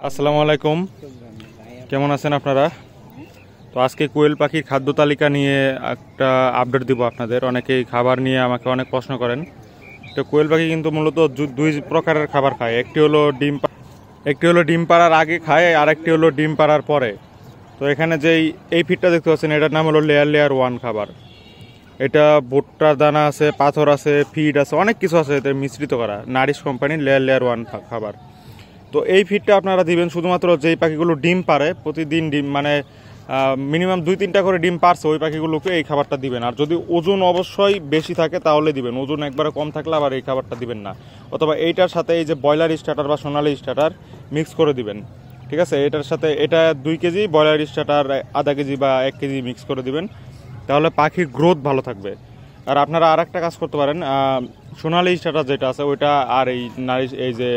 আসসালামু আলাইকুম, কেমন আছেন আপনারা? তো আজকে কোয়েল পাখির খাদ্য তালিকা নিয়ে একটা আপডেট দিব আপনাদের। অনেকেই খাবার নিয়ে আমাকে অনেক প্রশ্ন করেন। তো কোয়েল পাখি কিন্তু মূলত দুই প্রকারের খাবার খায়। একটি হলো ডিম পাড়ার আগে খায়, আর একটি হলো ডিম পাড়ার পরে। তো এখানে এই ফিডটা দেখতে পাচ্ছেন, এটার নাম হলো লেয়ার 1 খাবার। এটা ভুট্টার দানা আছে, পাথর আছে, ফিড আছে, অনেক কিছু আছে এতে মিশ্রিত করা। নারিশ কোম্পানির লেয়ার 1 খাবার। তো এই ফিডটা আপনারা দিবেন শুধুমাত্র যেই পাখিগুলো ডিম পারে, প্রতিদিন ডিম মানে মিনিমাম 2-3টা করে ডিম পারছে ওই পাখিগুলোকে এই খাবারটা দিবেন। আর যদি ওজন অবশ্যই বেশি থাকে তাহলে দিবেন, ওজন একবারে কম থাকলে আবার এই খাবারটা দিবেন না। অথবা এইটার সাথে এই যে ব্রয়লার স্টার্টার বা সোনালি স্টার্টার মিক্স করে দিবেন, ঠিক আছে? এটার সাথে এটা 2 কেজি, ব্রয়লার স্টার্টার আধা কেজি বা 1 কেজি মিক্স করে দিবেন, তাহলে পাখির গ্রোথ ভালো থাকবে। আর আপনারা আর একটা কাজ করতে পারেন, সোনালি স্টার্টার যেটা আছে ওইটা আর এই যে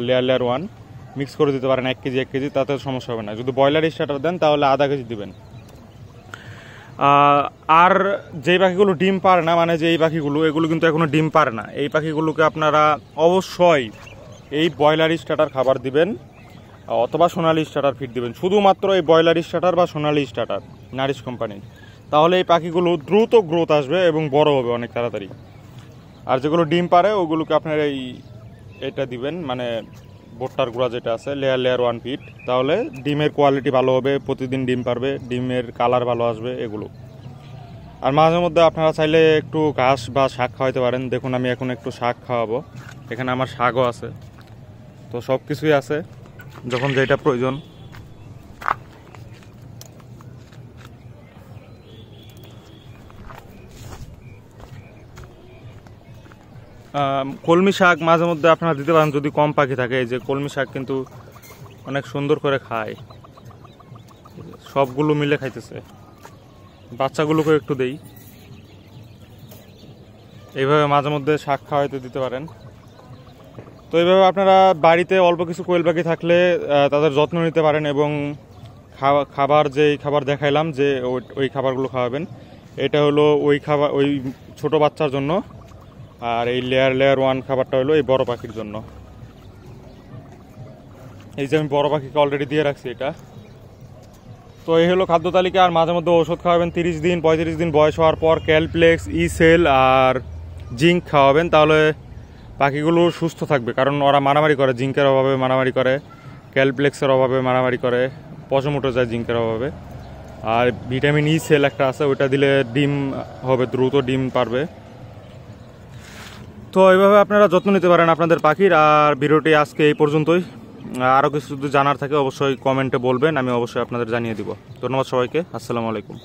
লেয়ার 1 মিক্স করে দিতে পারেন 1 কেজি, তাতে সমস্যা হবে না। যদি ব্রয়লার স্টার্টার দেন তাহলে আধা কেজি দিবেন। আর যেই পাখিগুলো ডিম পারে না, মানে যে এই পাখিগুলো এগুলো কিন্তু এখনো ডিম পারে না, এই পাখিগুলোকে আপনারা অবশ্যই এই ব্রয়লার স্টার্টার খাবার দিবেন অথবা সোনালি স্টার্টার ফিড দিবেন। শুধুমাত্র এই ব্রয়লার স্টার্টার বা সোনালি স্টার্টার নারিশ কোম্পানির, তাহলে এই পাখিগুলো দ্রুত গ্রোথ আসবে এবং বড় হবে অনেক তাড়াতাড়ি। আর যেগুলো ডিম পারে ওগুলোকে আপনার এটা দিবেন, মানে ভুট্টার গুঁড়া যেটা আছে লেয়ার 1 ফিড, তাহলে ডিমের কোয়ালিটি ভালো হবে, প্রতিদিন ডিম পারবে, ডিমের কালার ভালো আসবে এগুলো। আর মাঝে মধ্যে আপনারা চাইলে একটু ঘাস বা শাক খাওয়াইতে পারেন। দেখুন আমি এখন একটু শাক খাওয়াবো, এখানে আমার শাকও আছে, তো সব কিছুই আছে যখন যেটা প্রয়োজন। কলমি শাক মাঝে মধ্যে আপনারা দিতে পারেন যদি কম পাখি থাকে। এই যে কলমি শাক কিন্তু অনেক সুন্দর করে খায়, সবগুলো মিলে খাইতেছে। বাচ্চাগুলোকে একটু দেই, এইভাবে মাঝে মধ্যে শাক খাওয়াইতে দিতে পারেন। তো এইভাবে আপনারা বাড়িতে অল্প কিছু কোয়েল পাখি থাকলে তাদের যত্ন নিতে পারেন এবং যেই খাবার দেখাইলাম যে ওই খাবারগুলো খাওয়াবেন। এটা হলো ওই ছোট বাচ্চার জন্য, আর এই লেয়ার 1 খাবারটা হলো এই বড় পাখির জন্য। এই যে আমি বড় পাখিকে অলরেডি দিয়ে রাখছি এটা। তো এই হলো খাদ্য তালিকা। আর মাঝে মধ্যে ওষুধ খাওয়াবেন 30-35 দিন বয়স হওয়ার পর। ক্যালপ্লেক্স, ইসেল আর জিঙ্ক খাওয়াবেন, তাহলে পাখিগুলো সুস্থ থাকবে। কারণ ওরা মারামারি করে, জিঙ্কের অভাবে মারামারি করে, ক্যালপ্লেক্সের অভাবে মারামারি করে, পশম উঠে যায় জিঙ্কের অভাবে। আর ভিটামিন ই সেল একটা আছে, ওইটা দিলে ডিম হবে, দ্রুত ডিম পারবে। তো এইভাবে আপনারা যত্ন নিতে পারেন আপনাদের পাখির। আর ভিডিওটি আজকে এই পর্যন্তই। আরও কিছু যদি জানার থাকে অবশ্যই কমেন্টে বলবেন, আমি অবশ্যই আপনাদের জানিয়ে দিব। ধন্যবাদ সবাইকে, আসসালামু আলাইকুম।